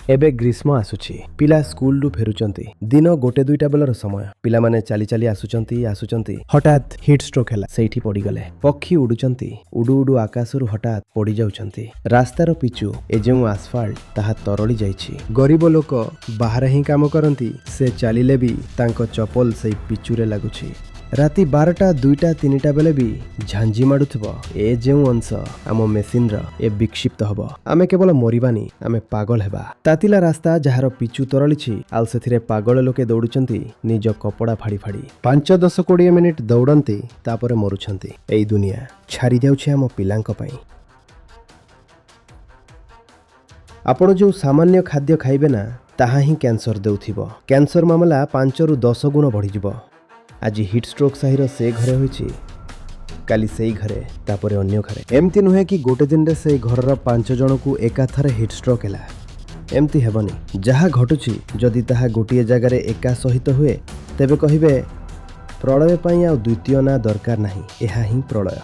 एबे ग्रीष्म आसुछि पिला स्कूल रु फेरुचंती दिन गोटे दुईटा बेलर समय पिला माने चाली चाली आसुचंती हठात हिट स्ट्रोक हैला सेठी पड़ी गले पक्षी उडुचंती उडु उडु आकाशरु हठात पड़ी जाउचंती रास्तार पिचु ए जेउ आसफाल्ट ताहा तरली जाइछि गरीब लोक बाहर ही काम करंती से चालिले भी तांको चपल सेई पिचुरे लागुछि राति 12टा 2टा 3टा बेले भी झांझी माडुथबो ए जेउ अंश आम मेसिन रा ए विक्षिप्त हबो आमे केवल मरिबानी आमे पागल हेबा तातिला रास्ता जहार पिचु तरलिछि आल सेथिरे पागल लोके दौडुचंती निज कपड़ा फाड़ी फाड़ी 5-10-20 मिनिट दौड़ंती तापरे मरुछंती एई दुनिया छारी जाउछि आम पिलांक पई आपण जो सामान्य खाद्य खाइबे ना ताहा ही कैंसर देउथिबो कैंसर मामला 5-10 गुण बढ़ी जिवो आज हिट स्ट्रोक साहिर से घरे होइछि काली सेई घरे तापरे अन्य घरे एमती नुहे कि गोटे दिन रे से घरर 5 जन को एकाथरे हिट स्ट्रोक हैला एमती हेबनी जहा घटुछि जदि ताहा गोटिए जगह रे एका सहित हुए तेबे कहिबे प्रलय पई आ द्वितीय ना दरकार नाही एहा ही प्रलय।